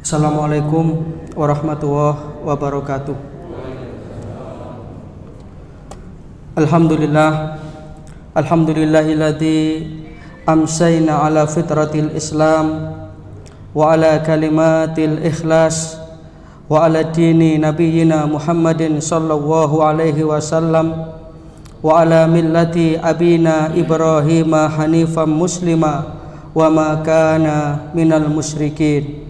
Assalamualaikum warahmatullahi wabarakatuh. Alhamdulillahilladzi amsayna ala fitratil Islam wa ala kalimatil ikhlas wa ala dini nabiyyina Muhammadin sallallahu alaihi wasallam wa ala millati abina Ibrahim hanifan muslima wa ma kana minal musyrikin.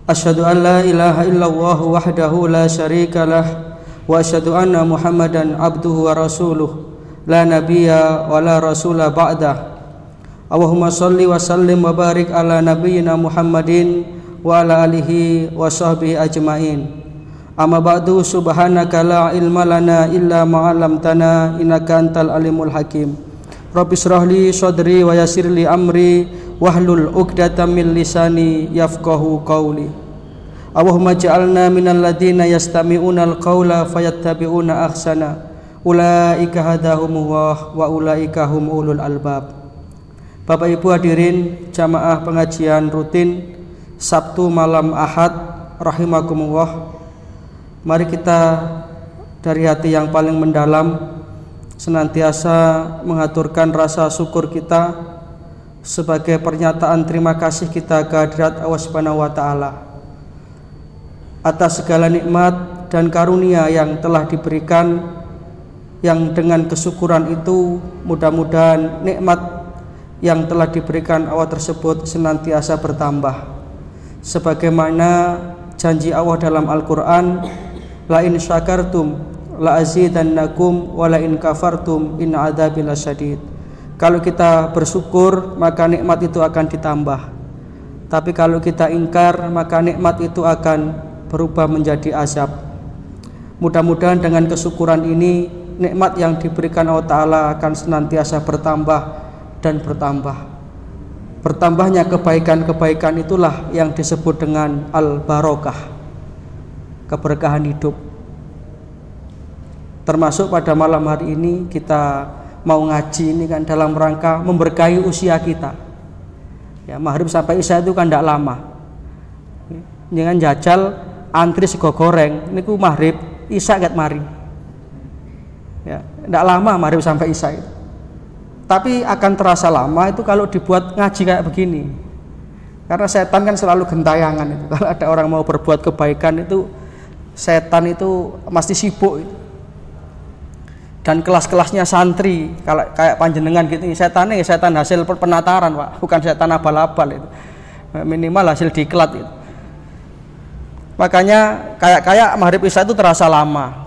Asyhadu an la ilaha illallah wahdahu la syarika lah wa asyhadu anna Muhammadan abduhu wa rasuluh la nabiyya wa la rasula ba'dah. Allahumma shalli wa sallim wa barik ala nabiyyina Muhammadin wa ala alihi wa sahbihi ajmain. Amma ba'du, subhanaka la ilma lana illa ma 'allamtana innaka antal alimul hakim. Rabbi shrah li sadri wa yassir li amri wahlul 'uqdatam min lisani yafqahu qawli. Allahumma ja'alna minal ladzina yastami'unal qawla fayattabi'una ahsana. Ulaika hadahumullah wa ulaika hum ulul albab. Bapak Ibu hadirin jamaah pengajian rutin Sabtu malam Ahad rahimakumullah. Mari kita dari hati yang paling mendalam senantiasa mengaturkan rasa syukur kita sebagai pernyataan terima kasih kita ke hadirat Allah Subhanahu wa taala atas segala nikmat dan karunia yang telah diberikan, yang dengan kesyukuran itu mudah-mudahan nikmat yang telah diberikan Allah tersebut senantiasa bertambah sebagaimana janji Allah dalam Al-Qur'an, la in syakartum la azidannakum wa la in kafartum in adzabi lasyadid. Kalau kita bersyukur maka nikmat itu akan ditambah, tapi kalau kita ingkar maka nikmat itu akan berubah menjadi azab. Mudah-mudahan dengan kesyukuran ini nikmat yang diberikan Allah Ta'ala akan senantiasa bertambah dan bertambah. Bertambahnya kebaikan-kebaikan itulah yang disebut dengan al-barokah, keberkahan hidup. Termasuk pada malam hari ini kita mau ngaji ini kan dalam rangka memberkahi usia kita. Ya, maghrib sampai isya itu kan tidak lama. Jangan jajal antri sego goreng niku maghrib isya ket mari. Ya, tidak lama maghrib sampai isya itu. Tapi akan terasa lama itu kalau dibuat ngaji kayak begini. Karena setan kan selalu gentayangan itu. Kalau ada orang mau berbuat kebaikan itu setan itu pasti sibuk itu. Dan kelas-kelasnya santri kalau kayak panjenengan gitu, setannya setan hasil penataran, Pak, bukan setan abal-abal itu. Minimal hasil diklat itu. Makanya kayak maghrib isya itu terasa lama.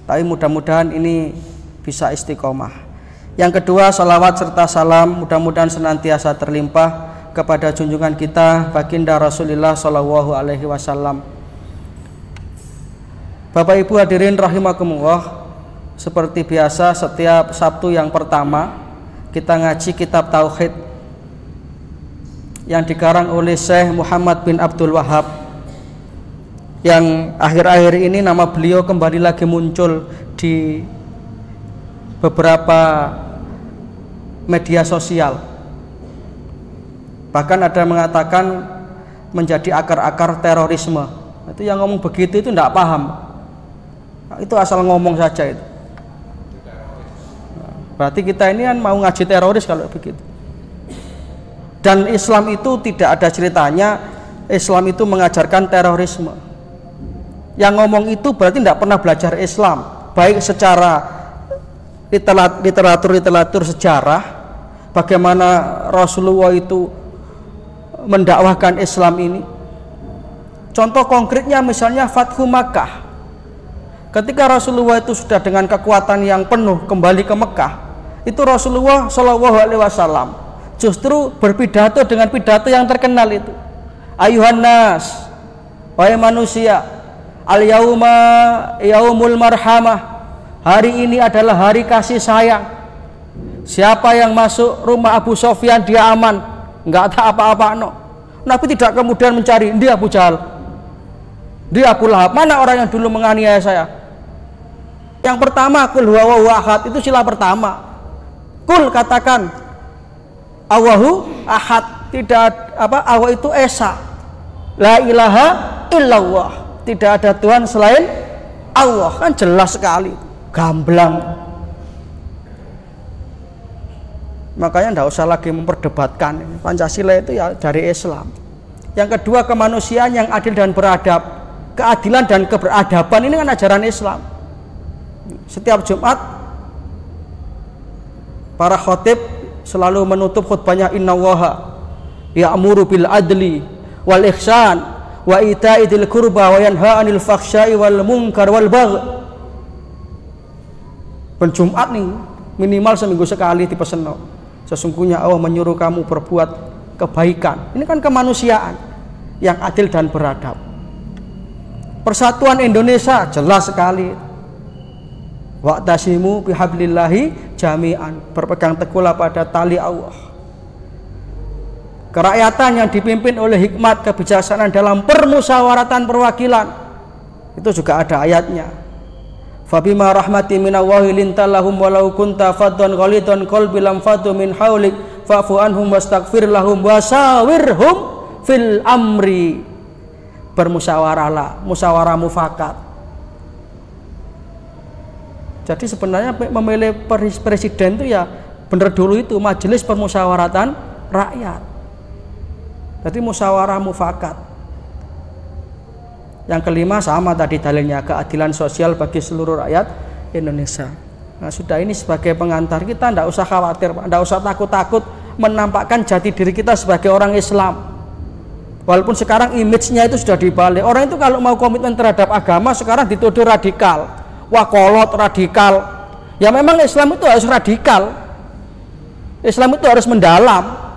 Tapi mudah-mudahan ini bisa istiqomah. Yang kedua, salawat serta salam mudah-mudahan senantiasa terlimpah kepada junjungan kita baginda Rasulullah Shallallahu Alaihi Wasallam. Bapak Ibu hadirin rahimakumullah, seperti biasa setiap Sabtu yang pertama kita ngaji kitab Tauhid yang dikarang oleh Syekh Muhammad bin Abdul Wahab, yang akhir-akhir ini nama beliau kembali lagi muncul di beberapa media sosial. Bahkan ada yang mengatakan menjadi akar-akar terorisme. Itu yang ngomong begitu itu tidak paham. Itu asal ngomong saja itu. Berarti kita ini kan mau ngaji teroris kalau begitu. Dan Islam itu tidak ada ceritanya Islam itu mengajarkan terorisme. Yang ngomong itu berarti tidak pernah belajar Islam, baik secara literatur sejarah, bagaimana Rasulullah itu mendakwahkan Islam ini. Contoh konkretnya misalnya Fathu Makkah. Ketika Rasulullah itu sudah dengan kekuatan yang penuh kembali ke Mekah, itu Rasulullah Shallallahu Alaihi Wasallam justru berpidato dengan pidato yang terkenal itu, ayuhan nas, wahai manusia, al yauma yaumul marhamah, hari ini adalah hari kasih sayang. Siapa yang masuk rumah Abu Sofyan dia aman, nggak ada apa-apa no. Nabi tidak kemudian mencari dia Abu Jahal, dia Abu Lahab, mana orang yang dulu menganiaya saya. Yang pertama kul huwallahu ahad, itu sila pertama. Kul, katakan Allahu ahad, tidak Allah itu esa, La ilaha illallah. Tidak ada Tuhan selain Allah. Kan jelas sekali, gamblang. Makanya tidak usah lagi memperdebatkan. Pancasila itu ya dari Islam. Yang kedua, kemanusiaan yang adil dan beradab. Keadilan dan keberadaban ini kan ajaran Islam. Setiap Jumat para khatib selalu menutup khutbahnya, innallaha ya'muru bil adli wal ihsan wa ita'i dzil qurba wa yanha 'anil fahsya'i wal munkar wal bagh. Ben Jumat nih minimal seminggu sekali dipesenno. Sesungguhnya Allah menyuruh kamu berbuat kebaikan. Ini kan kemanusiaan yang adil dan beradab. Persatuan Indonesia jelas sekali. Wa'tasimu bihablillahi jami'an. Berpegang teguhlah pada tali Allah. Kerakyatan yang dipimpin oleh hikmat kebijaksanaan dalam permusyawaratan perwakilan, itu juga ada ayatnya. Fabima rahmati minallahi lintalahum walau kunta faddan ghalidhan qalbi lam fadu min haulik fa'fu anhum wastaghfir lahum wasawirhum fil amri. Bermusyawarahlah, musyawarah mufakat. Jadi sebenarnya memilih presiden itu ya benar dulu itu majelis permusyawaratan rakyat. Jadi musyawarah mufakat. Yang kelima sama tadi dalilnya, keadilan sosial bagi seluruh rakyat Indonesia. Nah sudah, ini sebagai pengantar, kita tidak usah khawatir, tidak usah takut-takut menampakkan jati diri kita sebagai orang Islam. Walaupun sekarang image-nya itu sudah dibalik. Orang itu kalau mau komitmen terhadap agama sekarang dituduh radikal, wakolot radikal. Ya memang Islam itu harus radikal. Islam itu harus mendalam.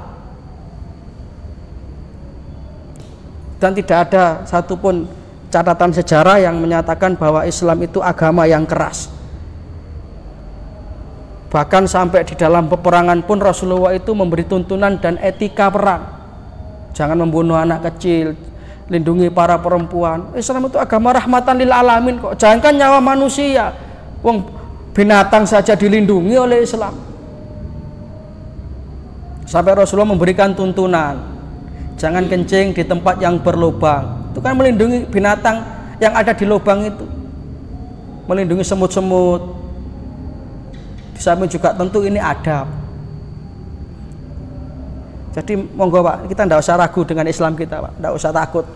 Dan tidak ada satupun catatan sejarah yang menyatakan bahwa Islam itu agama yang keras. Bahkan sampai di dalam peperangan pun Rasulullah itu memberi tuntunan dan etika perang. Jangan membunuh anak kecil, lindungi para perempuan. Islam itu agama rahmatan lil alamin kok. Jangankan nyawa manusia, wong binatang saja dilindungi oleh Islam. Sampai Rasulullah memberikan tuntunan, jangan kencing di tempat yang berlubang. Itu kan melindungi binatang yang ada di lubang itu, melindungi semut-semut. Di samping juga tentu ini adab. Jadi monggo Pak, kita tidak usah ragu dengan Islam kita Pak, tidak usah takut.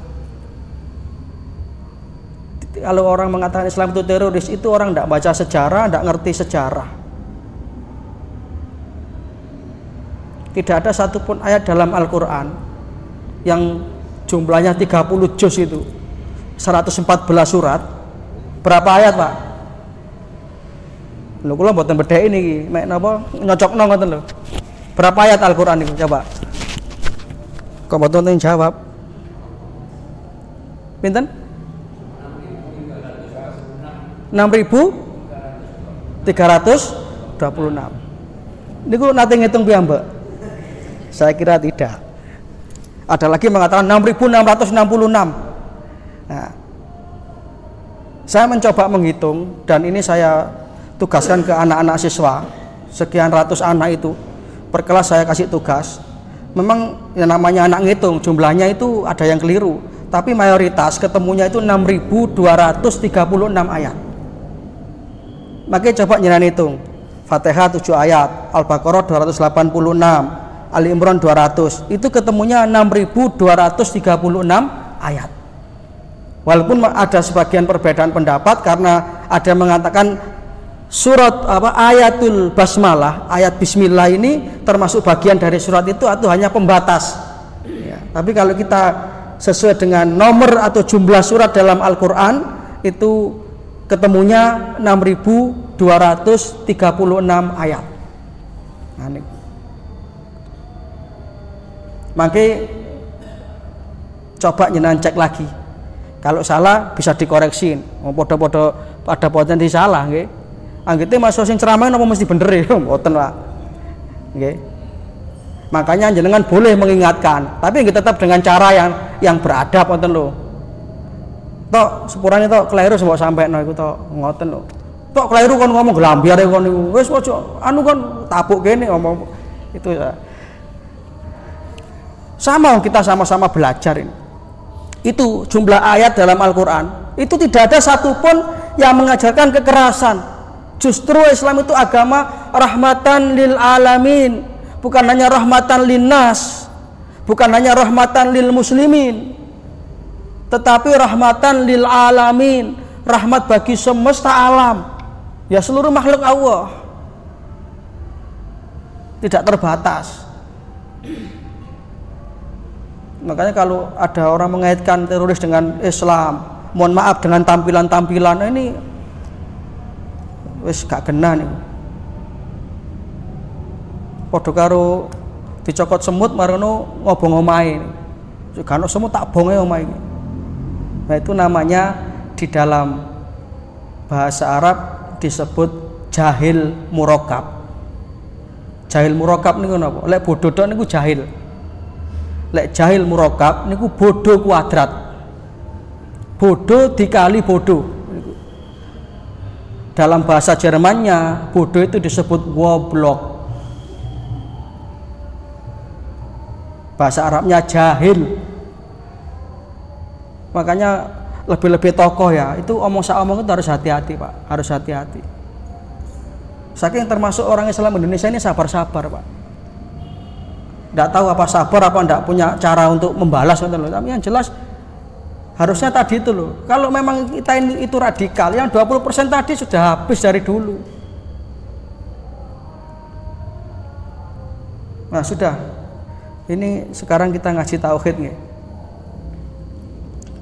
Kalau orang mengatakan Islam itu teroris, itu orang tidak baca sejarah, tidak ngerti sejarah. Tidak ada satupun ayat dalam Al-Quran yang jumlahnya 30 juz itu, 114 surat. Berapa ayat Pak? Lho kula mboten bedheki niki, mek napa nyocokno ngoten lho. Berapa ayat Al-Qur'an niku coba? Kok mboten jawab? Pinten? 6.326. Niku nate ngitung piyambak? Saya kira tidak. Ada lagi mengatakan 6.666. Nah, saya mencoba menghitung, dan ini saya tugaskan ke anak-anak siswa, sekian ratus anak itu per kelas saya kasih tugas. Memang yang namanya anak ngitung, jumlahnya itu ada yang keliru, tapi mayoritas ketemunya itu 6.236 ayat. Makanya coba nyeran hitung, Fatihah 7 ayat, Al-Baqarah 286, Ali Imran 200, itu ketemunya 6.236 ayat. Walaupun ada sebagian perbedaan pendapat, karena ada yang mengatakan surat ayatul basmalah, ayat bismillah ini termasuk bagian dari surat itu atau hanya pembatas ya. Tapi kalau kita sesuai dengan nomor atau jumlah surat dalam Al-Quran, itu ketemunya 6.236 ayat. Nah, ini. Makanya coba nyenan cek lagi, kalau salah bisa dikoreksi. Podo-podo ada potensi salah nggih. Anggite masuk sing ceramah napa mesti bener ya, mboten Pak. Nggih. Makanya jenengan boleh mengingatkan, tapi nggih tetap dengan cara yang beradab ngoten lho. Tok sepurane tok keliru mbok sampekno iku tok ngoten lho. Tok keliru kon ngomong gelambiar kon niku. Wis ojo anu kon tapuk kene ngomong itu ya. Sama kita sama-sama belajar ini. Itu jumlah ayat dalam Al-Quran. Itu tidak ada satupun yang mengajarkan kekerasan. Justru Islam itu agama rahmatan lil alamin, bukan hanya rahmatan linnas, bukan hanya rahmatan lil muslimin, tetapi rahmatan lil alamin, rahmat bagi semesta alam, ya seluruh makhluk Allah, tidak terbatas. Makanya kalau ada orang mengaitkan teroris dengan Islam, mohon maaf, dengan tampilan-tampilan ini wis gak kena nih. Padha karo dicokot semut marono ngobong omahe. Kan semut tak bonge omahe. Nah, itu namanya di dalam bahasa Arab disebut jahil murakkab. Jahil murakkab niku napa? Lek bodoh tok niku jahil. Lek jahil murakkab niku bodoh kuadrat. Bodoh dikali bodoh. Dalam bahasa Jermannya bodoh itu disebut goblok. Bahasa Arabnya jahil. Makanya lebih-lebih tokoh ya, itu omong itu harus hati-hati Pak, harus hati-hati. Saking termasuk orang Islam Indonesia ini sabar-sabar Pak. Tidak tahu apa sabar apa tidak punya cara untuk membalas, tapi yang jelas harusnya tadi itu loh. Kalau memang kita ini itu radikal, yang 20% tadi sudah habis dari dulu. Nah sudah, ini sekarang kita ngaji tauhid nih.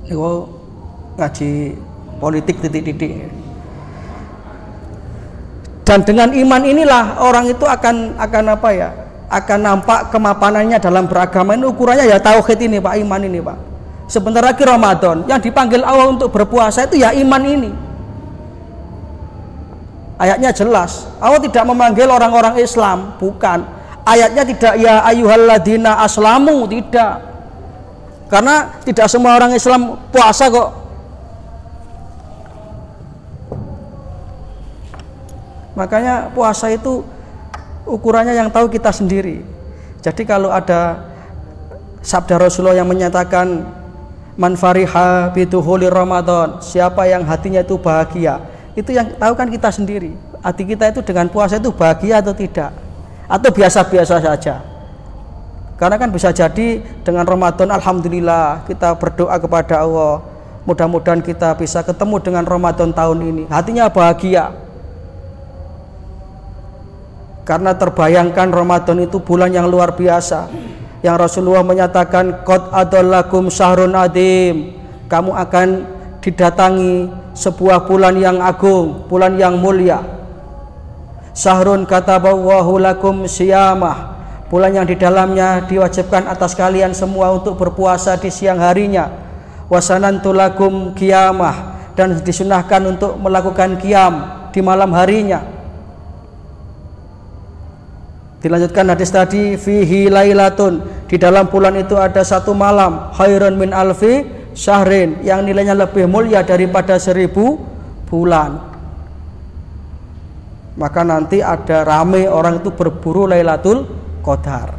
Ini ngaji politik titik-titik. Dan dengan iman inilah orang itu akan apa ya? Akan nampak kemapanannya dalam beragama. Ini ukurannya ya tauhid ini Pak, iman ini Pak. Sebentar lagi Ramadan, yang dipanggil Allah untuk berpuasa itu ya iman ini. Ayatnya jelas, Allah tidak memanggil orang-orang Islam, bukan. Ayatnya tidak ya ayyuhalladzina aslamu, tidak. Karena tidak semua orang Islam puasa kok. Makanya puasa itu ukurannya yang tahu kita sendiri. Jadi kalau ada sabda Rasulullah yang menyatakan man fariha bidukhuli Ramadan, siapa yang hatinya itu bahagia, itu yang tahu kan kita sendiri. Hati kita itu dengan puasa itu bahagia atau tidak, atau biasa-biasa saja. Karena kan bisa jadi dengan Ramadan alhamdulillah kita berdoa kepada Allah, mudah-mudahan kita bisa ketemu dengan Ramadan tahun ini, hatinya bahagia. Karena terbayangkan Ramadan itu bulan yang luar biasa, yang Rasulullah menyatakan qad adallakum syahrun adim, kamu akan didatangi sebuah bulan yang agung, bulan yang mulia. Syahrun kataballahu lakum siyamah, bulan yang di dalamnya diwajibkan atas kalian semua untuk berpuasa di siang harinya. Wasanantu lakum qiyamah, dan disunahkan untuk melakukan qiyam di malam harinya. Dilanjutkan hadis tadi, fihi lailatun, di dalam bulan itu ada satu malam, khairun min alfi syahrin, yang nilainya lebih mulia daripada 1000 bulan. Maka nanti ada rame orang itu berburu Lailatul Qadar.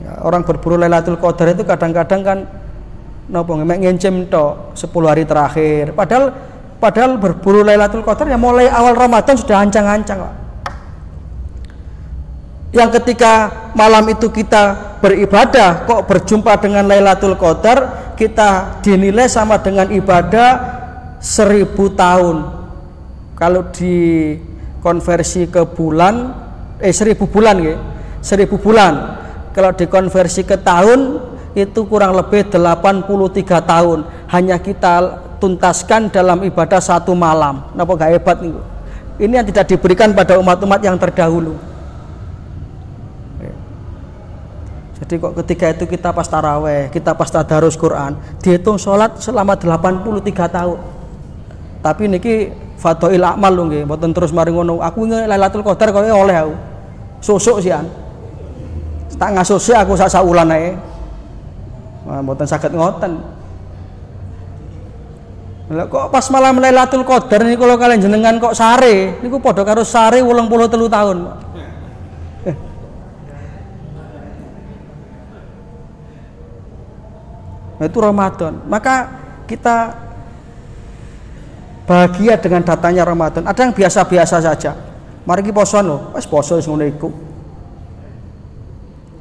Ya, orang berburu Lailatul Qadar itu kadang-kadang kan nopo ngencem tok 10 hari terakhir. Padahal berburu Lailatul Qadar ya mulai awal Ramadan sudah ancang-ancang Pak. Yang ketika malam itu kita beribadah kok berjumpa dengan Lailatul Qadar, kita dinilai sama dengan ibadah 1000 tahun. Kalau dikonversi ke bulan 1000 bulan ya. 1000 bulan. Kalau dikonversi ke tahun itu kurang lebih 83 tahun. Hanya kita tuntaskan dalam ibadah satu malam. Napa gak hebat nih? Ini yang tidak diberikan pada umat-umat yang terdahulu. Jadi kok ketika itu kita pas taraweh, kita pas tadarus Quran, dihitung sholat selama 83 tahun. Tapi niki fadhail amal lho nggih, mboten terus mari ngono. Aku ingin Lailatul Qadar kowe oleh aku. Sosok sian. Tak ngasose aku sak wulan ae. Wah, mboten saged ngoten. Lah kok pas malam Lailatul Qadar niku kalau kalian jenengan kok sare, niku padha karo sare 83 tahun. Nah, itu Ramadan. Maka kita bahagia dengan datangnya Ramadan. Ada yang biasa-biasa saja. Mari kita poso loh, wis poso wis ngono iku.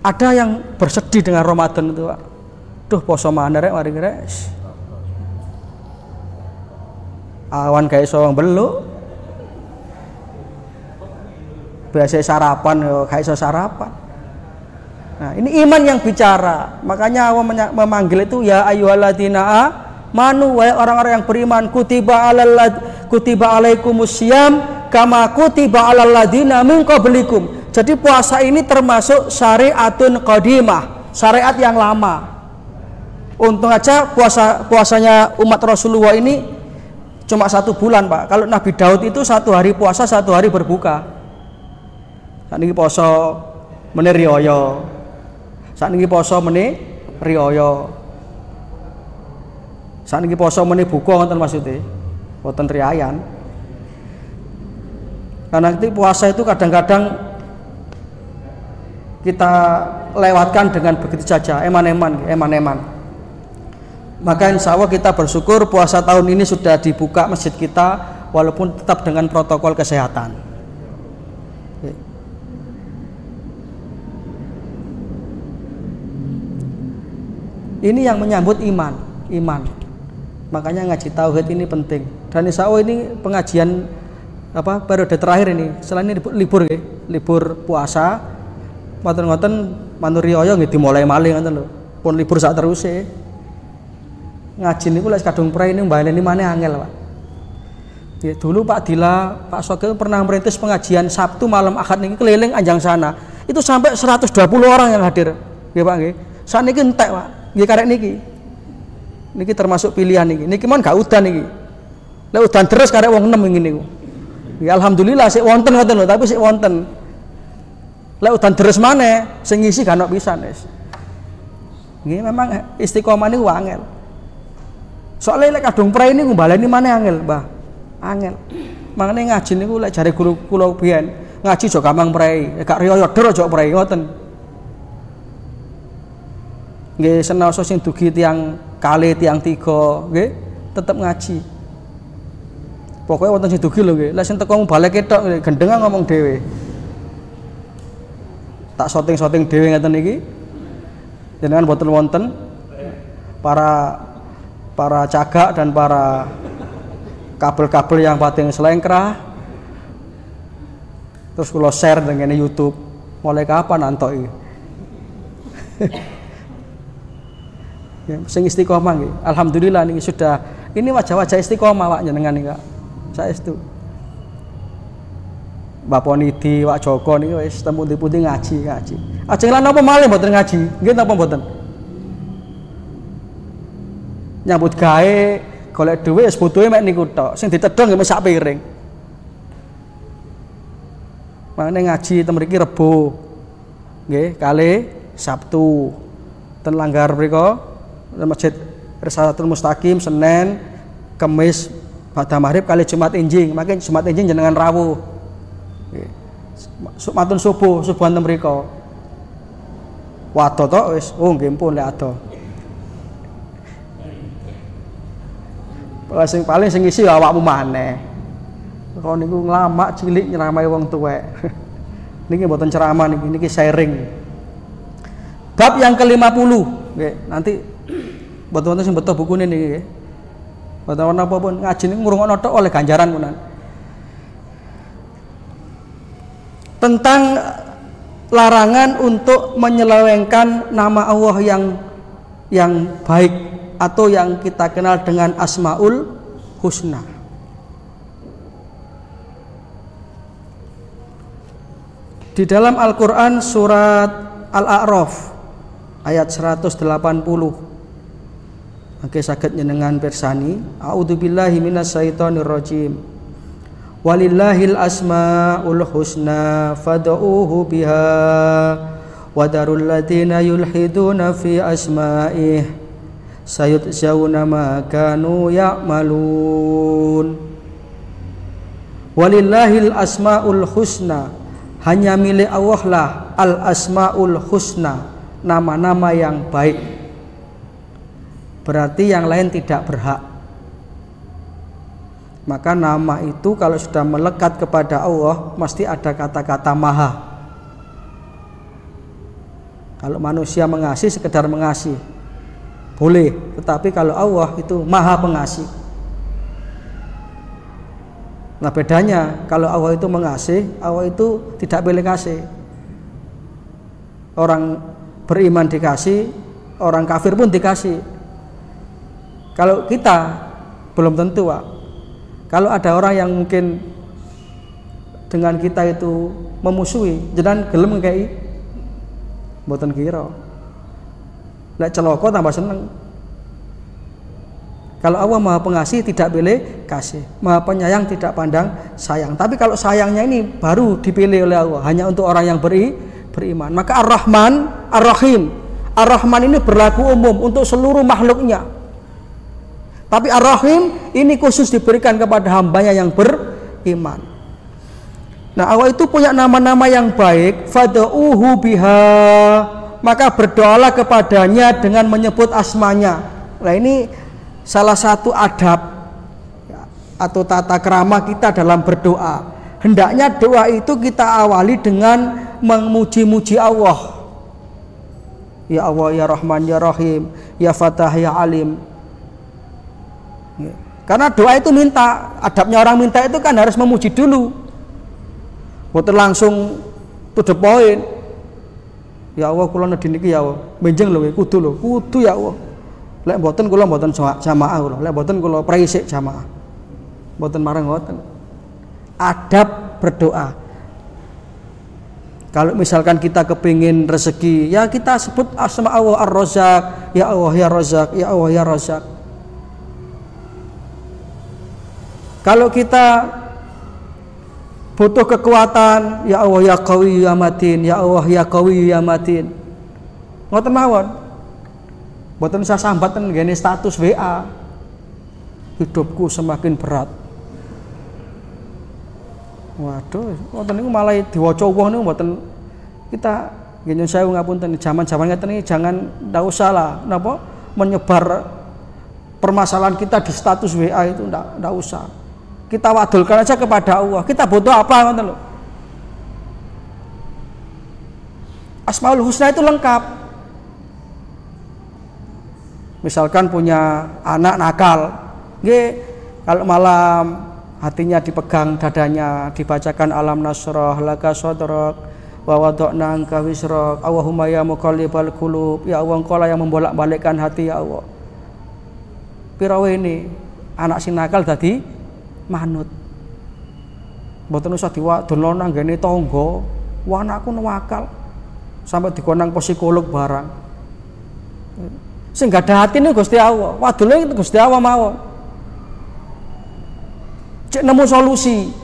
Ada yang bersedih dengan Ramadan itu, Pak. Duh, poso mana rek mari rek. Awan kayak sawang beluk. Biasa sarapan yo kayak sarapan. Nah, ini iman yang bicara. Makanya Allah memanggil itu ya ayyuhalladzina amanu, wahai orang-orang yang beriman, kutiba alaikumusiyam kama kutiba alal ladzina min qablikum. Jadi puasa ini termasuk syariatun qadimah, syariat yang lama. Untung aja puasanya umat Rasulullah ini cuma 1 bulan, Pak. Kalau Nabi Daud itu 1 hari puasa, 1 hari berbuka. Saat ini poso meni riyaya. Saat ini poso meni riyaya. Saat ini poso meni buka ngoten maksudnya. Mboten riayan. Karena nanti puasa itu kadang-kadang kita lewatkan dengan begitu saja, eman-eman. Maka insya Allah kita bersyukur puasa tahun ini sudah dibuka masjid kita, walaupun tetap dengan protokol kesehatan. Ini yang menyambut iman. Makanya ngaji tauhid ini penting. Dan insya Allah ini pengajian periode terakhir ini. Selain ini libur puasa, ngoten manur riyaya nggih dimulai malih ngoten lho. Pun libur sak teruse. Ngaji niku lek kadung prei ini mbaleni maneh angel, Pak. Ya, dulu Pak Dila, Pak Sogel pernah merintis pengajian Sabtu malam Ahad niki keliling Anjang sana. Itu sampai 120 orang yang hadir. Nggih Pak nggih. Saniki entek, Pak. Nggih karek niki. Niki termasuk pilihan niki. Niki mon gak udan niki. Lek udan terus karek wong 6 ngene niku. Ya alhamdulillah sik wonten ngoten lho, tapi sik wonten. Lek udan deres maneh sing ngisi gak ono pisan wis. Nggih memang istiqomah niku angel. Soale lek kadung prei niku mbaleni maneh angel, Mbah. Angel. Mangane ngaji niku lek jare guru kula biyen, ngaji aja gampang prei, gak riyo der aja prei ngoten. Nggih senaosa sing dugi tiang kali tiang 3 nggih tetep ngaji. Pokoknya wonten sing dugi lho nggih. Lah sing teko balik ketok gendengan ngomong dhewe. Tak syuting dhewe ngeten iki. Jenengan boten wonten para cagak dan para kabel-kabel yang pating selengkrah. Terus kula share dengan YouTube. Mulai kapan antoki? Ya, sing istiqomah nggih. Alhamdulillah niki sudah ini wajah-wajah istiqomah Pak jenengan niki, Kak. Saestu. Bapak Nidi, Pak Joko niki wis tempundi-pundi ngaji. Ajeng lan napa malih mboten ngaji? Nggih napa mboten? Nyambut gawe golek dhuwit wis butuhe mek niku tok. Sing ditedhong nggih sak piring. Mangane ngaji ten mriki Rebo. Nggih, kalih Sabtu. Ten Langgar mriku Masjid Risalatul Mustaqim Senin, Kamis, pada maghrib kali Jumat Enjing. Makin Jumat Enjing jenengan rawuh. Matun subuhan ten mriku. Wato to wis, oh nggih pun lek ado. Paling sing isi awakmu maneh. Kok niku nglamak cilik nyeramai wong tuwek. Niki mboten ceramah niki sharing. Bab yang ke-50 nggih, nanti mboten wonten sing beto bukune niki nggih. Mboten napa pun ngaji niku ngrungokno tok oleh ganjaran punan. Tentang larangan untuk menyelewengkan nama Allah yang baik atau yang kita kenal dengan Asmaul Husna. Di dalam Al-Qur'an surat Al-A'raf ayat 180. Oke, saged njenengan pirsani. A'udzubillahi minasyaitonir rajim. Walillahil asmaul husna fad'uuhu biha wa darul ladzina yulhiduna fi asma'ih sayujzauna ma kanu ya'malun. Walillahil asmaul husna, hanya milik Allah lah al asmaul husna, nama-nama yang baik. berarti yang lain tidak berhak. Maka nama itu kalau sudah melekat kepada Allah mesti ada kata-kata maha. Kalau manusia mengasihi sekedar mengasihi boleh, tetapi kalau Allah itu maha pengasih. Nah bedanya, kalau Allah itu mengasihi, Allah itu tidak boleh kasih. Orang beriman dikasih, orang kafir pun dikasih. Kalau kita belum tentu, Pak. Kalau ada orang yang mungkin dengan kita itu memusuhi, jangan gelem ngekei, mboten kira. Lek celaka tambah seneng. Kalau Allah Maha Pengasih tidak boleh kasih, Maha Penyayang tidak pandang sayang. Tapi kalau sayangnya ini baru dipilih oleh Allah hanya untuk orang yang beriman. Maka Ar-Rahman, Ar-Rahim. Ar-Rahman ini berlaku umum untuk seluruh makhluknya. Tapi Ar-Rahim ini khusus diberikan kepada hambanya yang beriman. Nah Allah itu punya nama-nama yang baik. Fad'uhu biha, maka berdoalah kepadanya dengan menyebut asmanya. Nah ini salah satu adab atau tata krama kita dalam berdoa. Hendaknya doa itu kita awali dengan memuji-muji Allah. Ya Allah, ya Rahman, ya Rahim, ya Fatah, ya Alim. Karena doa itu minta, adabnya orang minta itu kan harus memuji dulu, bukan langsung to the point. Ya Allah, kula nedhi niki ya Allah, benjing lho kudu ya Allah. Lek mboten kula mboten jamaah kula, lek mboten kula praisik jamaah. Mboten marang ngoten. Adab berdoa. Kalau misalkan kita kepingin rezeki, ya kita sebut asma Allah Ar-Razzaq, ya Allah ya Razzaq, ya Allah ya Razzaq. Kalau kita butuh kekuatan, ya Allah ya Qawi ya Matin, ya Allah ya Qawi ya Matin. Ngoten mawon. Mboten usah sambatan ngene status WA. Hidupku semakin berat. Waduh, ngoten niku malah diwaca wong niku mboten kita nggih sewu ngapunten jaman-jaman ngeten iki jangan ndak usah lah napa menyebar permasalahan kita di status WA itu ndak usah. Kita wadulkan aja kepada Allah. Kita butuh apa ngoten lho. Asmaul Husna itu lengkap. Misalkan punya anak nakal, nggih kalau malam hatinya dipegang dadanya, dibacakan alam nasrah laka sadrak wa wada'na anka wisrak. Allahumma ya muqallibal qulub, ya Allah engkau lah yang membolak-balikkan hati ya Allah. Pirawe ini anak sing nakal dadi manut. Mboten usah diwadon nang ngene tangga, wah anakku nawakal. Sampai dikonang psikolog barang. Sing gak ada hati niku Gusti Allah, wadone Gusti Allah mawon. Cek nemu solusi.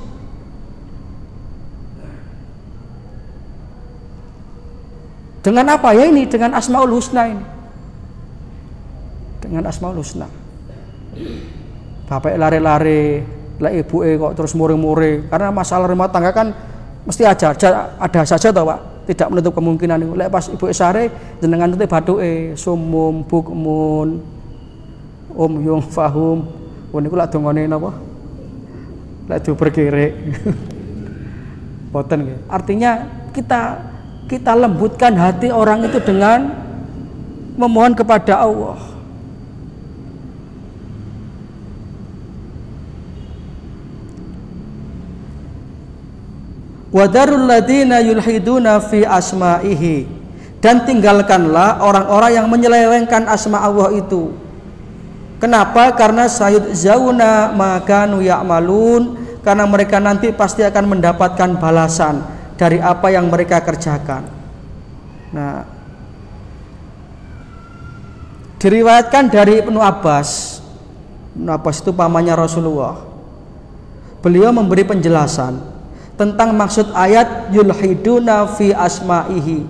Dengan apa ya ini? Dengan Asmaul Husna ini. Dengan Asmaul Husna. Bapak lari-lari, lah ibuke kok terus mure-mure. Karena masalah rumah tangga kan mesti ada saja toh, Pak. Tidak menutup kemungkinan itu. Lek pas ibuke sare jenengan tuti bathuke sumum bukmun yung fahum. Niku lak dongane napa? Lek berkirik. Boten nggih. Artinya kita lembutkan hati orang itu dengan memohon kepada Allah. Wadarul ladina yulhiduna fi asma'ihi, dan tinggalkanlah orang-orang yang menyelewengkan asma Allah itu. Kenapa? Karena sayud zauna makanu ya'malun, karena mereka nanti pasti akan mendapatkan balasan dari apa yang mereka kerjakan. Nah, diriwayatkan dari Ibnu Abbas itu pamannya Rasulullah. Beliau memberi penjelasan tentang maksud ayat yulhiduna fi asma'ihi,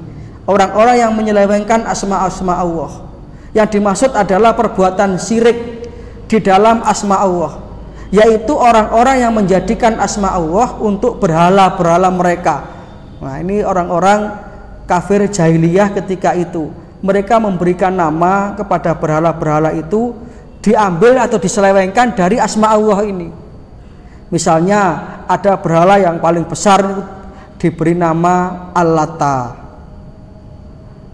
orang-orang yang menyelewengkan asma-asma Allah. Yang dimaksud adalah perbuatan syirik di dalam asma Allah, yaitu orang-orang yang menjadikan asma Allah untuk berhala-berhala mereka. Nah ini orang-orang kafir jahiliyah ketika itu. mereka memberikan nama kepada berhala-berhala itu diambil atau diselewengkan dari asma Allah ini. Misalnya ada berhala yang paling besar diberi nama Al-Lata.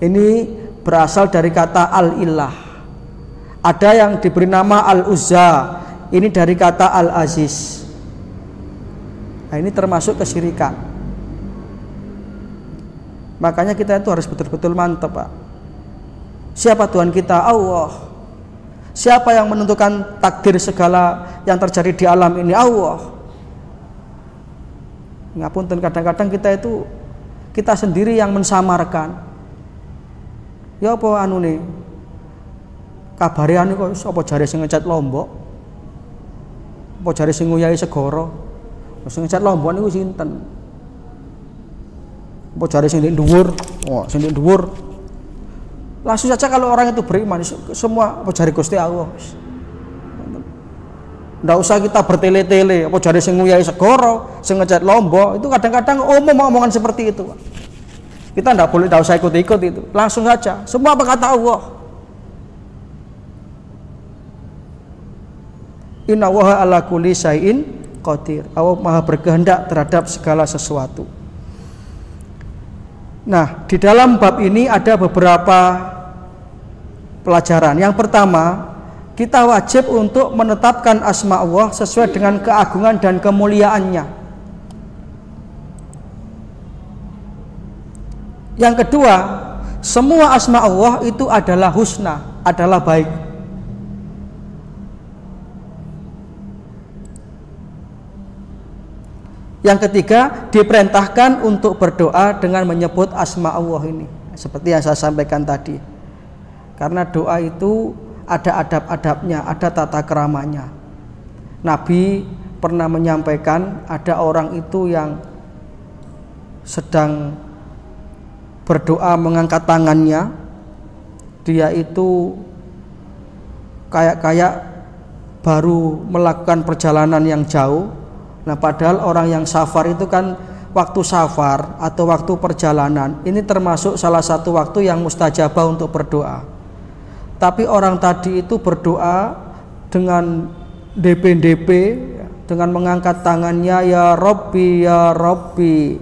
Ini berasal dari kata Al-Ilah. Ada yang diberi nama Al-Uzza. Ini dari kata Al-Aziz. Nah, ini termasuk kesyirikan. Makanya kita itu harus betul-betul mantap, Pak. Siapa Tuhan kita? Allah. Siapa yang menentukan takdir segala yang terjadi di alam ini? Allah. Ngapunten, kadang-kadang kita sendiri yang mensamarkan. Ya apa anu nih? Kabare anu kok apa jare sing ngecat Lombok? Apa jare sing nguyahi segara? Sing ngecat Lombok niku sinten? Apa jare sing ndek dhuwur? Oh, sing ndek dhuwur. Langsung saja kalau orang itu beriman, semua apa jari Gusti Allah. Nggak usah kita bertele-tele, apa jari sing nguyahi segara, sing ngecat Lombok, itu kadang-kadang omongan seperti itu. Kita nggak usah ikut-ikut itu. Langsung saja, semua apa kata Allah. Inna waha ala kulli syai'in qadir. Allah maha berkehendak terhadap segala sesuatu. Nah, di dalam bab ini ada beberapa pelajaran. Yang pertama, kita wajib untuk menetapkan asma Allah sesuai dengan keagungan dan kemuliaannya. Yang kedua, semua asma Allah itu adalah husna, adalah baik. Yang ketiga, diperintahkan untuk berdoa dengan menyebut asma Allah ini, seperti yang saya sampaikan tadi. Karena doa itu ada adab-adabnya, ada tata keramanya. Nabi pernah menyampaikan ada orang itu yang sedang berdoa mengangkat tangannya, dia itu kayak baru melakukan perjalanan yang jauh. Nah, padahal orang yang safar itu kan waktu safar atau waktu perjalanan ini termasuk salah satu waktu yang mustajabah untuk berdoa. Tapi orang tadi itu berdoa dengan DP, dengan mengangkat tangannya, ya Rabbi, ya Rabbi,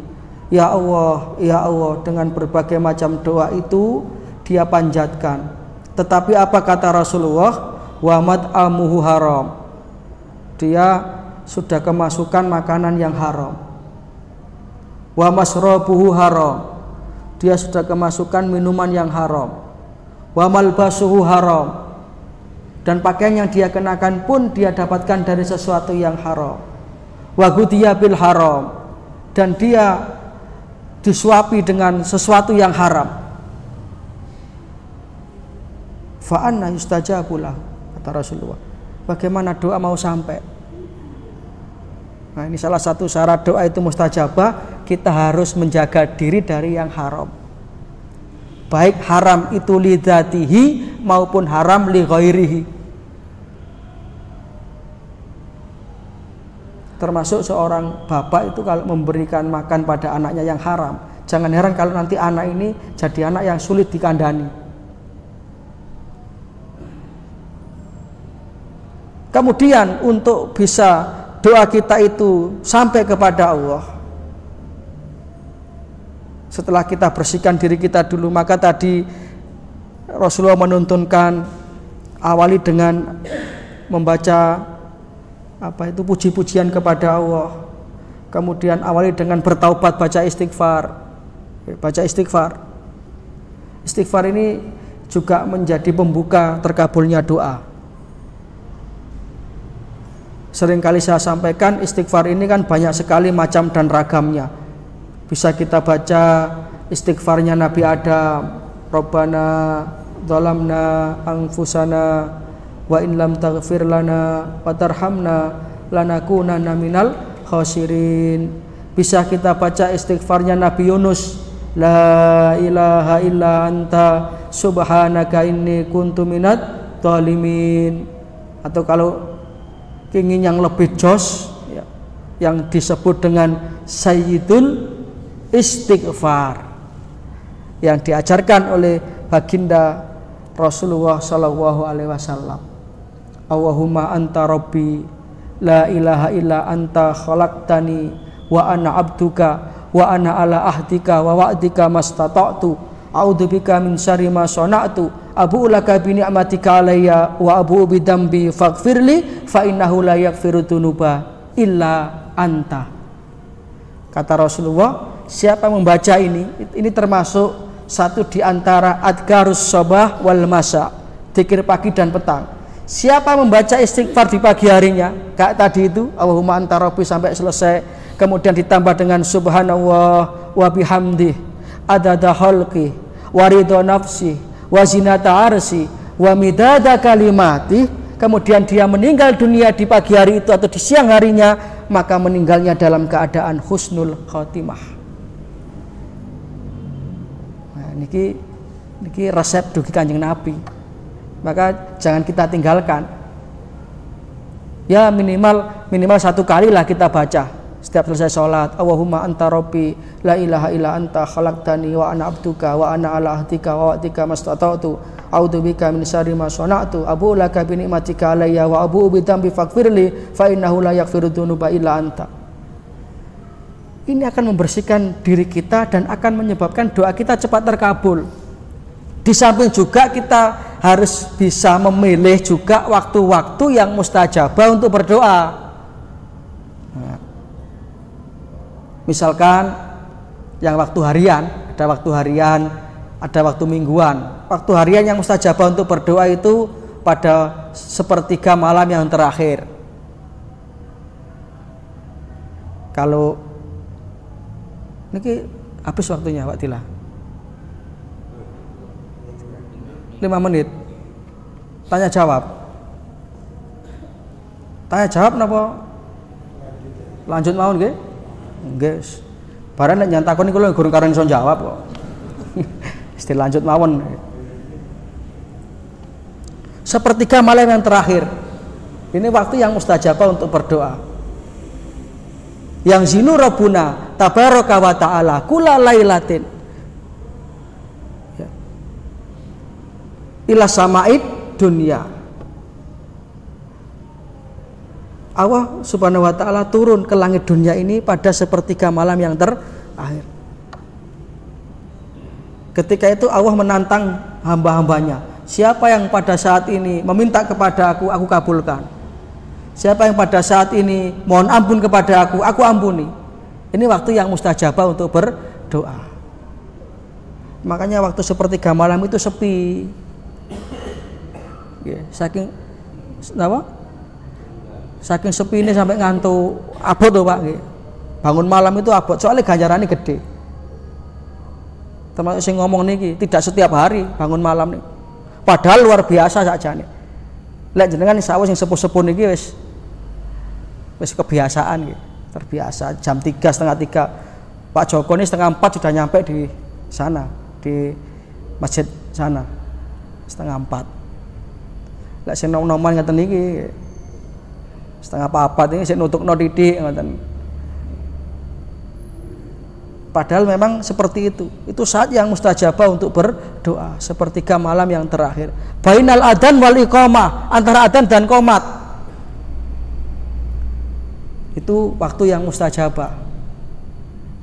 ya Allah, dengan berbagai macam doa itu dia panjatkan. Tetapi apa kata Rasulullah? Wa mat'amuhu haram. Dia sudah kemasukan makanan yang haram. Wa masrabuhu haram. Dia sudah kemasukan minuman yang haram. Wa malbasuhu haram. Dan pakaian yang dia kenakan pun dia dapatkan dari sesuatu yang haram. Wa ghudhiya bil haram. Dan dia disuapi dengan sesuatu yang haram. Fa anna yustajabu lahu, kata Rasulullah. Bagaimana doa mau sampai? Nah, ini salah satu syarat doa itu mustajabah, kita harus menjaga diri dari yang haram. Baik haram itu li dzatihi maupun haram li ghairihi. Termasuk seorang bapak itu kalau memberikan makan pada anaknya yang haram, jangan heran kalau nanti anak ini jadi anak yang sulit dikandani. Kemudian untuk bisa doa kita itu sampai kepada Allah, setelah kita bersihkan diri kita dulu, maka tadi Rasulullah menuntunkan awali dengan membaca puji-pujian kepada Allah, kemudian awali dengan bertaubat, baca istighfar. Istighfar ini juga menjadi pembuka terkabulnya doa. Seringkali saya sampaikan istighfar ini kan banyak sekali macam dan ragamnya. Bisa kita baca istighfarnya Nabi Adam, Rabbana zalamna anfusana wa in lam taghfir lana wa tarhamna lanakunanna minal khasirin. Bisa kita baca istighfarnya Nabi Yunus, la ilaha illa anta subhanaka inni kuntu minadz zalimin. Atau kalau ingin yang lebih jos, ya, yang disebut dengan Sayyidul Istighfar, yang diajarkan oleh baginda Rasulullah sallallahu alaihi wasallam. Allahumma anta rabbi la ilaha illa anta khalaqtani wa ana abduka wa ana ala ahdika wa wa'dika mastata'tu a'udzubika min syarri ma sana'tu abu'u laka bi ni'matika alayya wa abu'u bi dzambi faghfirli fa innahu la yaghfiru dzunuba illa anta. Kata Rasulullah, siapa yang membaca ini termasuk satu di antara adkarus sabah wal masa, zikir pagi dan petang. Siapa membaca istighfar di pagi harinya, kayak tadi itu Allahumma anta rabbi sampai selesai, kemudian ditambah dengan subhanallah wa bihamdih adada khalqi wa ridha nafsi wa zinata arsi wa midada kalimati, kemudian dia meninggal dunia di pagi hari itu atau di siang harinya, maka meninggalnya dalam keadaan husnul khotimah. Nah, niki resep dugi Kanjeng Nabi. Maka jangan kita tinggalkan. Ya minimal satu kali lah kita baca setiap selesai sholat. Allahumma anta rabbi la ilaha illa anta khalaqtani wa ana abduka wa ana ala ahdika wa wa'dika mastata'tu a'udzubika min syarri ma sana'tu abu'u laka bi ni'matika alayya wa abu'u bi dzambi faghfirli fa innahu la yaghfiru dzunuba illa anta. Ini akan membersihkan diri kita dan akan menyebabkan doa kita cepat terkabul. Di samping juga kita harus bisa memilih juga waktu-waktu yang mustajabah untuk berdoa. Nah, misalkan yang waktu harian, ada waktu mingguan. Waktu harian yang mustajabah untuk berdoa itu pada sepertiga malam yang terakhir. Kalau ini habis waktunya Pak Tila. 5 menit. Tanya jawab napa? Lanjut mawon nggih? Nggih. Barang nek nyantakoni kula gurung karo iso jawab kok. Mesti lanjut mawon. Sepertiga malam yang terakhir. Ini waktu yang mustajabah untuk berdoa. Yang zinu rabbuna tabaraka wa ta'ala kula lailatin ila sama'id dunia. Allah subhanahu wa ta'ala turun ke langit dunia ini pada sepertiga malam yang terakhir. Ketika itu Allah menantang hamba-hambanya, siapa yang pada saat ini meminta kepada aku kabulkan. Siapa yang pada saat ini mohon ampun kepada aku ampuni. Ini waktu yang mustajabah untuk berdoa. Makanya waktu sepertiga malam itu sepi. Saking sepi ini sampai ngantuk abot tuh Pak. Bangun malam itu abot, soalnya ganjarannya gede. Termasuk sing ngomong niki tidak setiap hari bangun malam nih. Padahal luar biasa saja nih. Lek jenengan sawah sing sepuh-sepuh niki wis kebiasaan gitu. Terbiasa jam 3, setengah 3. Pak Joko ini setengah 4 sudah nyampe di sana, di masjid sana. Setengah 4. Lek sing nom-noman ngeten iki setengah 4 ini sing nutukno titik ngoten. Padahal memang seperti itu. Itu saat yang mustajabah untuk berdoa, sepertiga malam yang terakhir. Bainal adzan wal iqamah, antara adzan dan qomat. Itu waktu yang mustajabah.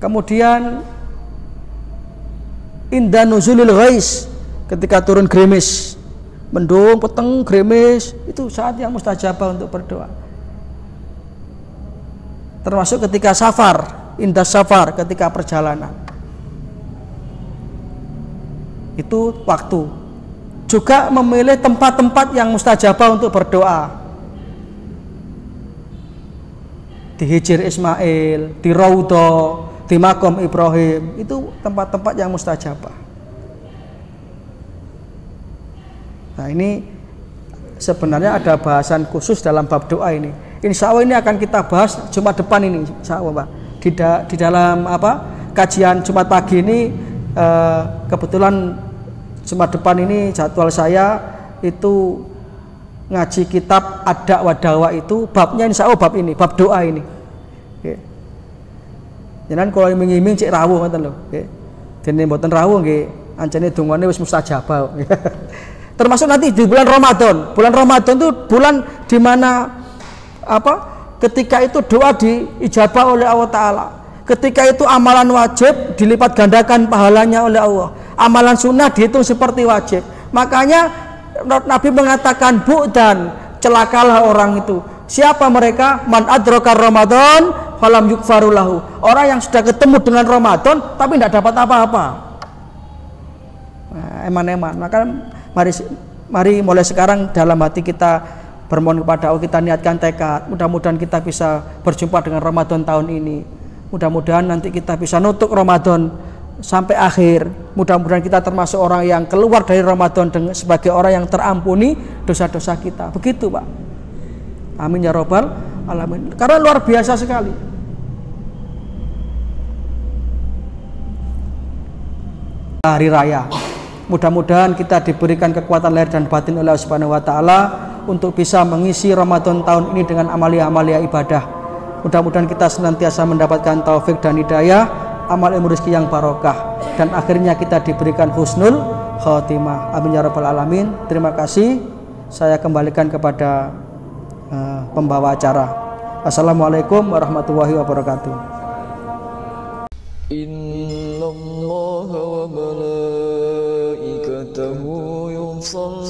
Kemudian inda nuzulil ghais, ketika turun gerimis. Mendung, peteng, gerimis, itu saat yang mustajabah untuk berdoa. Termasuk ketika safar, indah safar, ketika perjalanan. Itu waktu. Juga memilih tempat-tempat yang mustajabah untuk berdoa. Di Hijr Ismail, di Raudhah, di Maqam Ibrahim, itu tempat-tempat yang mustajabah. Nah ini sebenarnya ada bahasan khusus dalam bab doa ini. Insya Allah ini akan kita bahas Jumat depan ini, Insya Allah Pak. Di dalam kajian Jumat pagi ini kebetulan Jumat depan ini jadwal saya itu ngaji kitab Ad-Da' wa Dawa, itu babnya Insya Allah bab ini, bab doa ini. Jangan kalau iming-iming cek rawuh ngoten lho. Dene mboten rawuh nggih Anjane dungane wis mustajabah. Termasuk nanti di bulan Ramadan. Bulan Ramadan itu bulan di mana ketika itu doa diijabah oleh Allah Ta'ala. Ketika itu amalan wajib dilipat gandakan pahalanya oleh Allah. Amalan sunnah dihitung seperti wajib. Makanya Nabi mengatakan dan celakalah orang itu. Siapa mereka? Man adraka Ramadan falam yukfaru lahu. Orang yang sudah ketemu dengan Ramadan tapi tidak dapat apa-apa. Nah, eman-eman. Maka mari mulai sekarang dalam hati kita bermohon kepada Allah, kita niatkan tekad. Mudah-mudahan kita bisa berjumpa dengan Ramadan tahun ini. Mudah-mudahan nanti kita bisa nutup Ramadan sampai akhir. Mudah-mudahan kita termasuk orang yang keluar dari Ramadan sebagai orang yang terampuni dosa-dosa kita. Begitu, Pak. Amin ya robbal alamin. Karena luar biasa sekali. Hari raya. Mudah-mudahan kita diberikan kekuatan lahir dan batin oleh Allah Subhanahu wa taala untuk bisa mengisi Ramadan tahun ini dengan amalia-amalia ibadah. Mudah-mudahan kita senantiasa mendapatkan taufik dan hidayah, amal ilmu rezeki yang barokah, dan akhirnya kita diberikan husnul khotimah. Amin ya rabbal alamin. Terima kasih. Saya kembalikan kepada pembawa acara. Assalamualaikum warahmatullahi wabarakatuh. Innallaha wa malaikatahu yusholluna